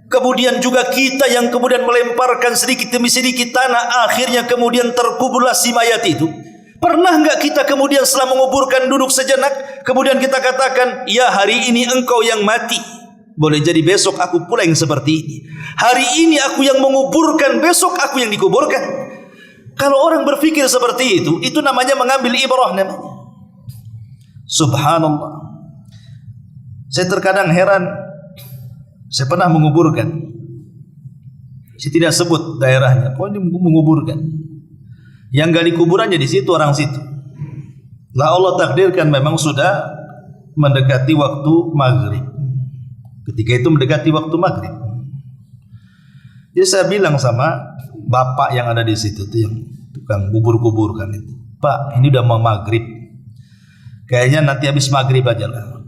Speaker 1: kemudian juga kita yang kemudian melemparkan sedikit demi sedikit tanah, akhirnya kemudian terkuburlah si mayat itu. Pernah enggak kita kemudian setelah menguburkan duduk sejenak, kemudian kita katakan, ya hari ini engkau yang mati, boleh jadi besok aku pula yang seperti ini. Hari ini aku yang menguburkan, besok aku yang dikuburkan. Kalau orang berpikir seperti itu namanya mengambil ibrah namanya. Subhanallah. Saya terkadang heran. Saya pernah menguburkan. Saya tidak sebut daerahnya. Pokoknya menguburkan. Yang gali kuburannya di situ, orang situ. Lah Allah takdirkan memang sudah mendekati waktu maghrib. Ketika itu mendekati waktu maghrib, jadi saya bilang sama bapak yang ada di situ tuh, yang tukang kubur-kuburkan itu, Pak, ini udah mau maghrib, kayaknya nanti habis maghrib aja lah.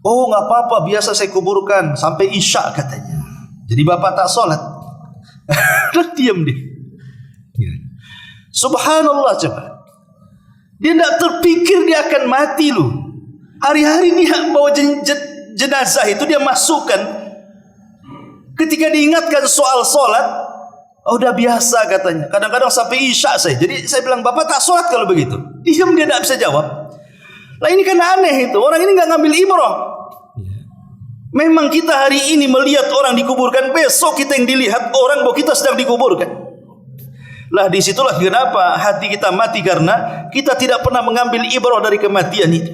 Speaker 1: Oh nggak apa-apa, biasa saya kuburkan sampai isya katanya. Jadi bapak tak sholat. Diam dia. Subhanallah, coba. Dia tidak terpikir dia akan mati loh. Hari-hari dia bawa jenazah itu dia masukkan. Ketika diingatkan soal sholat, oh udah biasa katanya. Kadang-kadang sampai isya saya. Jadi saya bilang, Bapak tak sholat kalau begitu? Diam, dia tidak bisa jawab. Lah ini kan aneh itu. Orang ini nggak ngambil ibrah. Memang kita hari ini melihat orang dikuburkan, besok kita yang dilihat orang bahwa kita sedang dikuburkan. Lah disitulah kenapa hati kita mati, karena kita tidak pernah mengambil ibrah dari kematian itu.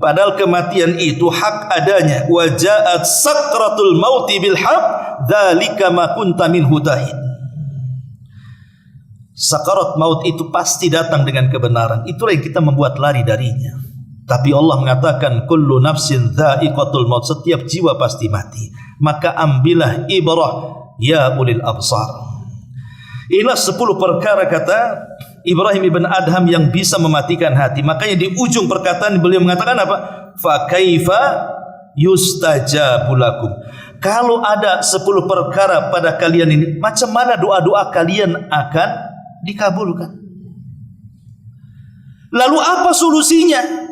Speaker 1: Padahal kematian itu hak adanya. Wa ja'at sakratul mauti bil haq, dzalika ma kunta minhu tahid. Sakarat maut itu pasti datang dengan kebenaran. Itulah yang kita membuat lari darinya. Tapi Allah mengatakan kullu nafsin dha'iqatul maut, setiap jiwa pasti mati. Maka ambillah ibrah ya ulil absar. Inilah 10 perkara kata Ibrahim ibn Adham yang bisa mematikan hati. Makanya di ujung perkataan beliau mengatakan apa? Fa kaifa yustajabu lakum. Kalau ada 10 perkara pada kalian ini, macam mana doa-doa kalian akan dikabulkan? Lalu apa solusinya?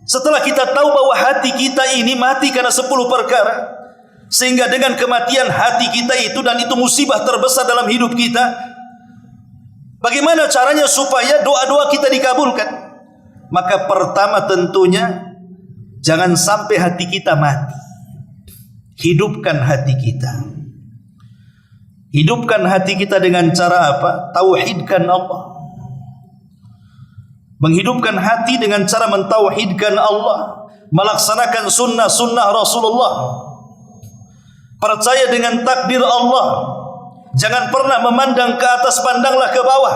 Speaker 1: Setelah kita tahu bahwa hati kita ini mati karena 10 perkara, sehingga dengan kematian hati kita itu, dan itu musibah terbesar dalam hidup kita, bagaimana caranya supaya doa-doa kita dikabulkan? Maka pertama tentunya jangan sampai hati kita mati. Hidupkan hati kita. Hidupkan hati kita dengan cara apa? Tauhidkan Allah. Menghidupkan hati dengan cara mentauhidkan Allah, melaksanakan sunnah-sunnah Rasulullah, percaya dengan takdir Allah. Jangan pernah memandang ke atas, pandanglah ke bawah.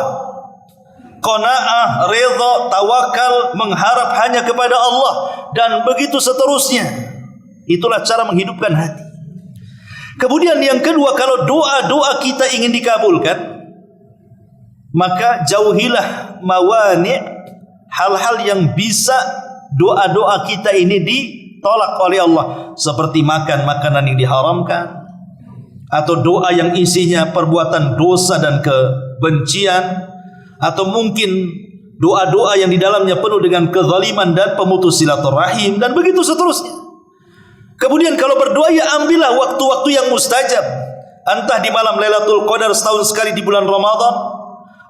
Speaker 1: Qanaah, redha, tawakal, mengharap hanya kepada Allah, dan begitu seterusnya. Itulah cara menghidupkan hati. Kemudian yang kedua, kalau doa-doa kita ingin dikabulkan, maka jauhilah mawani', hal-hal yang bisa doa-doa kita ini ditolak oleh Allah, seperti makan makanan yang diharamkan, atau doa yang isinya perbuatan dosa dan kebencian, atau mungkin doa-doa yang di dalamnya penuh dengan kezaliman dan pemutus silaturahim, dan begitu seterusnya. Kemudian kalau berdoa, ya ambillah waktu-waktu yang mustajab, entah di malam Lailatul Qadar setahun sekali di bulan Ramadan,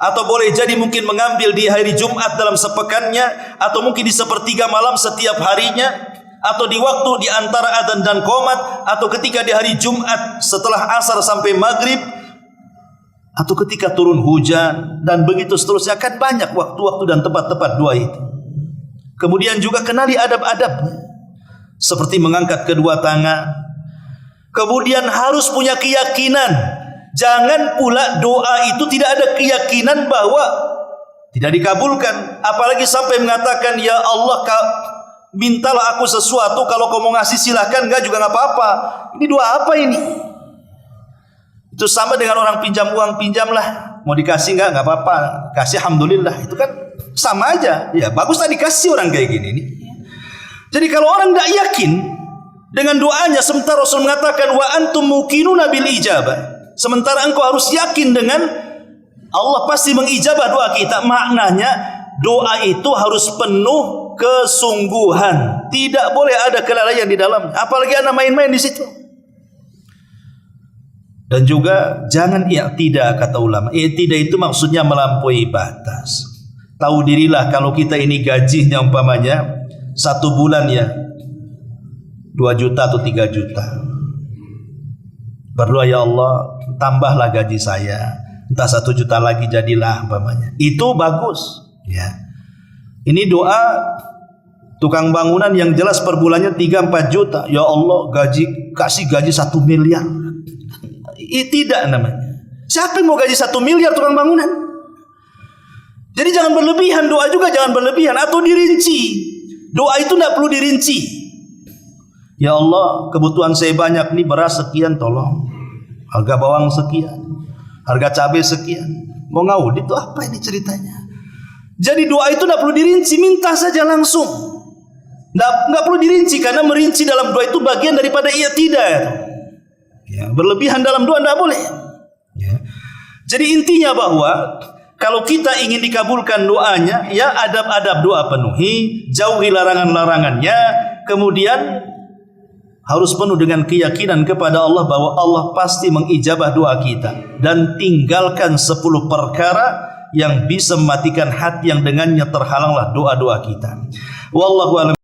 Speaker 1: atau boleh jadi mungkin mengambil di hari Jumat dalam sepekannya, atau mungkin di sepertiga malam setiap harinya, atau di waktu di antara adzan dan qomat, atau ketika di hari Jumat setelah asar sampai maghrib, atau ketika turun hujan, dan begitu seterusnya. Kan banyak waktu-waktu dan tempat-tempat doa itu. Kemudian juga kenali adab-adabnya, seperti mengangkat kedua tangan. Kemudian harus punya keyakinan. Jangan pula doa itu tidak ada keyakinan bahwa tidak dikabulkan, apalagi sampai mengatakan, ya Allah, mintalah aku sesuatu, kalau kau mau ngasih silahkan, enggak juga enggak apa-apa. Ini doa apa ini? Itu sama dengan orang pinjam uang, pinjamlah, mau dikasih enggak apa-apa, kasih alhamdulillah. Itu kan sama aja. Ya bagus lah dikasih orang kayak gini nih. Jadi kalau orang enggak yakin dengan doanya, sementara Rasul mengatakan wa antum muqinuna bil ijabah, sementara engkau harus yakin dengan Allah pasti mengijabah doa kita, maknanya doa itu harus penuh kesungguhan, tidak boleh ada kelalaian di dalam, apalagi ada main-main di situ. Dan juga jangan i'tidah, kata ulama. I'tidah itu maksudnya melampaui batas. Tahu dirilah kalau kita ini gajinya umpamanya 1 bulan ya 2 juta atau 3 juta. Berdoa, ya Allah, tambahlah gaji saya, entah 1 juta lagi jadilah umpamanya. Itu bagus ya. Ini doa tukang bangunan yang jelas per bulannya 3-4 juta. Ya Allah, kasih gaji 1 miliar. Tidak namanya. Siapa yang mau gaji 1 miliar tukang bangunan? Jadi jangan berlebihan, doa juga jangan berlebihan atau dirinci. Doa itu tidak perlu dirinci. Ya Allah, kebutuhan saya banyak nih, beras sekian tolong. Harga bawang sekian, harga cabai sekian. Mau ngaudit itu apa ini ceritanya? Jadi doa itu tidak perlu dirinci, minta saja langsung. Nggak perlu dirinci, karena merinci dalam doa itu bagian daripada i'tidal. Ya, berlebihan dalam doa tidak boleh. Ya. Jadi intinya bahwa kalau kita ingin dikabulkan doanya, ya adab-adab doa penuhi, jauhi larangan-larangannya, kemudian harus penuh dengan keyakinan kepada Allah bahwa Allah pasti mengijabah doa kita, dan tinggalkan 10 perkara yang bisa mematikan hati yang dengannya terhalanglah doa-doa kita. Wallahu a'lam.